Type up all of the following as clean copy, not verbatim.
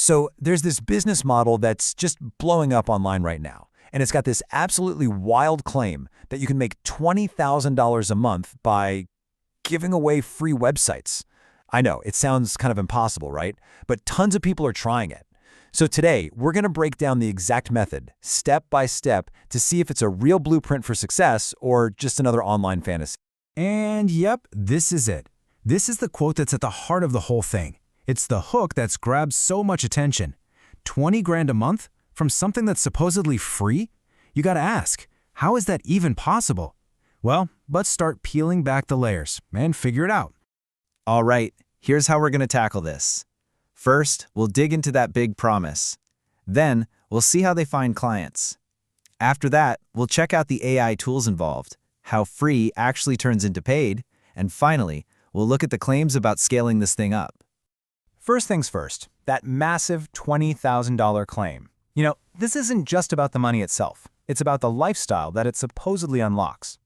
So there's this business model that's just blowing up online right now, and it's got this absolutely wild claim that you can make $20,000 a month by giving away free websites. I know, it sounds kind of impossible, right? But tons of people are trying it. So today, we're going to break down the exact method, step by step, to see if it's a real blueprint for success or just another online fantasy. And yep, this is it. This is the quote that's at the heart of the whole thing. It's the hook that's grabbed so much attention. 20 grand a month from something that's supposedly free? You gotta ask, how is that even possible? Well, let's start peeling back the layers and figure it out. All right, here's how we're going to tackle this. First, we'll dig into that big promise. Then, we'll see how they find clients. After that, we'll check out the AI tools involved, how free actually turns into paid, and finally, we'll look at the claims about scaling this thing up. First things first, that massive $20,000 claim. You know, this isn't just about the money itself. It's about the lifestyle that it supposedly unlocks.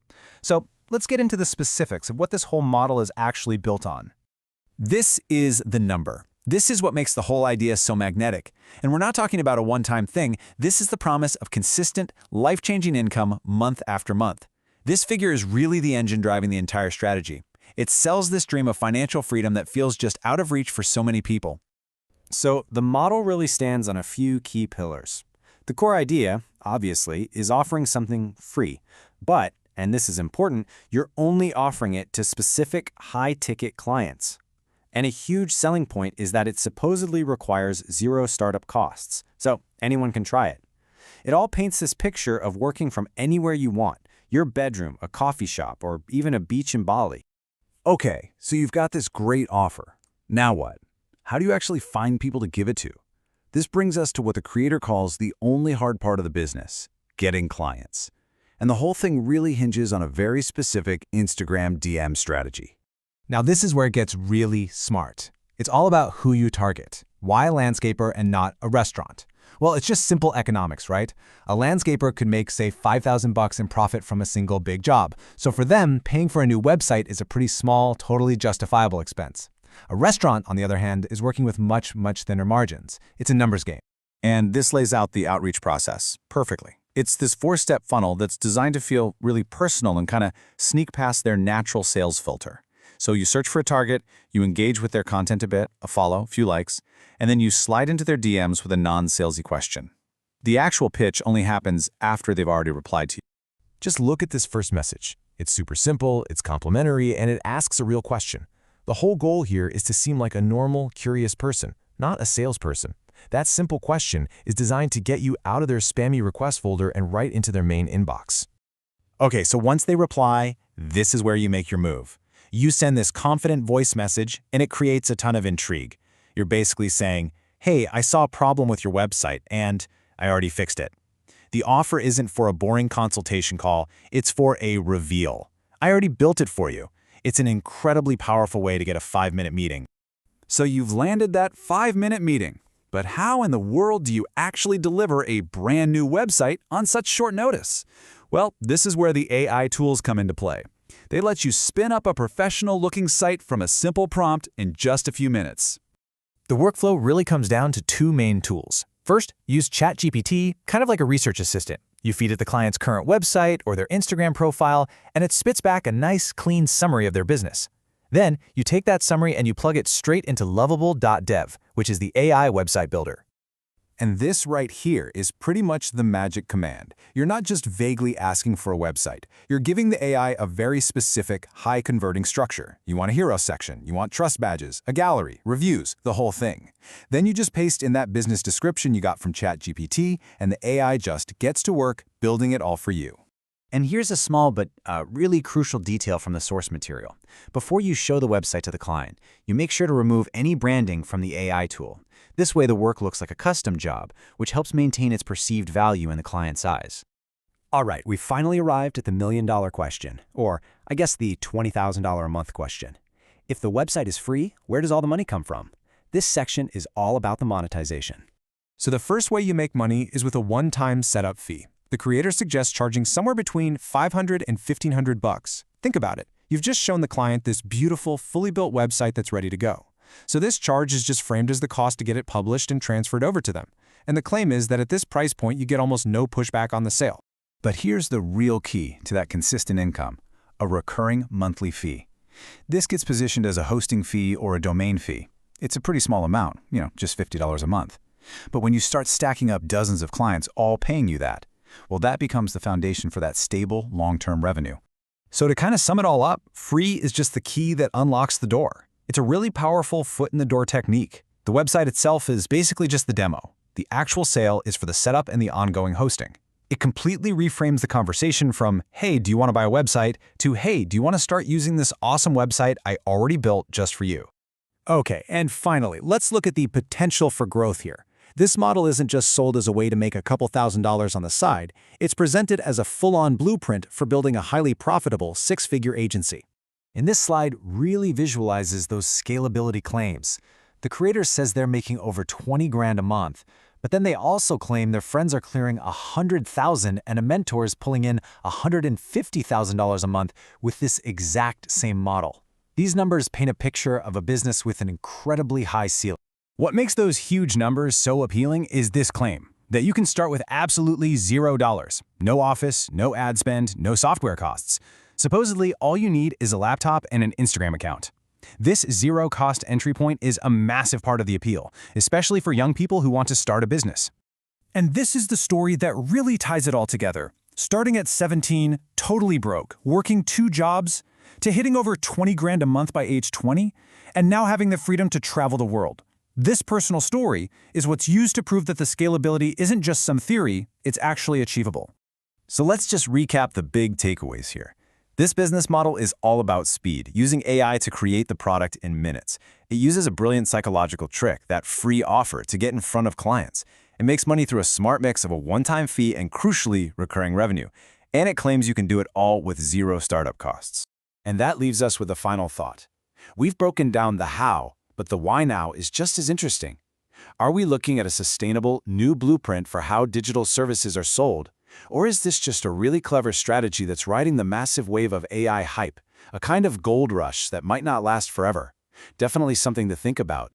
So let's get into the specifics of what this whole model is actually built on. This is the number. This is what makes the whole idea so magnetic. And we're not talking about a one-time thing. This is the promise of consistent, life-changing income month after month. This figure is really the engine driving the entire strategy. It sells this dream of financial freedom that feels just out of reach for so many people. So the model really stands on a few key pillars. The core idea, obviously, is offering something free. But, and this is important, you're only offering it to specific high-ticket clients. And a huge selling point is that it supposedly requires zero startup costs, so anyone can try it. It all paints this picture of working from anywhere you want, your bedroom, a coffee shop, or even a beach in Bali. Okay, so you've got this great offer. Now what? How do you actually find people to give it to? This brings us to what the creator calls the only hard part of the business, getting clients. And the whole thing really hinges on a very specific Instagram DM strategy. Now this is where it gets really smart. It's all about who you target. Why a landscaper and not a restaurant? Well, it's just simple economics, right? A landscaper could make, say, $5,000 in profit from a single big job. So for them, paying for a new website is a pretty small, totally justifiable expense. A restaurant, on the other hand, is working with much, much thinner margins. It's a numbers game. And this lays out the outreach process perfectly. It's this four-step funnel that's designed to feel really personal and kind of sneak past their natural sales filter. So you search for a target, you engage with their content a bit, a follow, few likes, and then you slide into their DMs with a non-salesy question. The actual pitch only happens after they've already replied to you. Just look at this first message. It's super simple, it's complimentary, and it asks a real question. The whole goal here is to seem like a normal, curious person, not a salesperson. That simple question is designed to get you out of their spammy request folder and right into their main inbox. Okay, so once they reply, this is where you make your move. You send this confident voice message, and it creates a ton of intrigue. You're basically saying, hey, I saw a problem with your website, and I already fixed it. The offer isn't for a boring consultation call, it's for a reveal. I already built it for you. It's an incredibly powerful way to get a 5-minute meeting. So you've landed that 5-minute meeting. But how in the world do you actually deliver a brand new website on such short notice? Well, this is where the AI tools come into play. They let you spin up a professional-looking site from a simple prompt in just a few minutes. The workflow really comes down to two main tools. First, use ChatGPT, kind of like a research assistant. You feed it the client's current website or their Instagram profile, and it spits back a nice, clean summary of their business. Then, you take that summary and you plug it straight into lovable.dev, which is the AI website builder. And this right here is pretty much the magic command. You're not just vaguely asking for a website. You're giving the AI a very specific, high-converting structure. You want a hero section, you want trust badges, a gallery, reviews, the whole thing. Then you just paste in that business description you got from ChatGPT, and the AI just gets to work building it all for you. And here's a small but really crucial detail from the source material. Before you show the website to the client, you make sure to remove any branding from the AI tool. This way the work looks like a custom job, which helps maintain its perceived value in the client's eyes. All right, we finally arrived at the million-dollar question, or I guess the $20,000 a month question. If the website is free, where does all the money come from? This section is all about the monetization. So the first way you make money is with a one-time setup fee. The creator suggests charging somewhere between $500 and $1,500 bucks. Think about it. You've just shown the client this beautiful, fully built website that's ready to go. So this charge is just framed as the cost to get it published and transferred over to them. And the claim is that at this price point, you get almost no pushback on the sale. But here's the real key to that consistent income: a recurring monthly fee. This gets positioned as a hosting fee or a domain fee. It's a pretty small amount, just $50 a month. But when you start stacking up dozens of clients all paying you that, well, that becomes the foundation for that stable, long-term revenue. So to kind of sum it all up, free is just the key that unlocks the door. It's a really powerful foot-in-the-door technique. The website itself is basically just the demo. The actual sale is for the setup and the ongoing hosting. It completely reframes the conversation from, hey, do you want to buy a website, to, hey, do you want to start using this awesome website I already built just for you? Okay, and finally, let's look at the potential for growth here. This model isn't just sold as a way to make a couple $1,000s on the side, it's presented as a full-on blueprint for building a highly profitable six-figure agency. And this slide really visualizes those scalability claims. The creator says they're making over 20 grand a month, but then they also claim their friends are clearing $100,000 and a mentor is pulling in $150,000 a month with this exact same model. These numbers paint a picture of a business with an incredibly high ceiling. What makes those huge numbers so appealing is this claim, that you can start with absolutely $0. No office, no ad spend, no software costs. Supposedly, all you need is a laptop and an Instagram account. This zero-cost entry point is a massive part of the appeal, especially for young people who want to start a business. And this is the story that really ties it all together. Starting at 17, totally broke, working 2 jobs, to hitting over 20 grand a month by age 20, and now having the freedom to travel the world. This personal story is what's used to prove that the scalability isn't just some theory, it's actually achievable. So let's just recap the big takeaways here. This business model is all about speed, using AI to create the product in minutes. It uses a brilliant psychological trick, that free offer, to get in front of clients. It makes money through a smart mix of a one-time fee and, crucially, recurring revenue. And it claims you can do it all with 0 startup costs. And that leaves us with a final thought. We've broken down the how, but the why now is just as interesting. Are we looking at a sustainable, new blueprint for how digital services are sold? Or is this just a really clever strategy that's riding the massive wave of AI hype, a kind of gold rush that might not last forever? Definitely something to think about.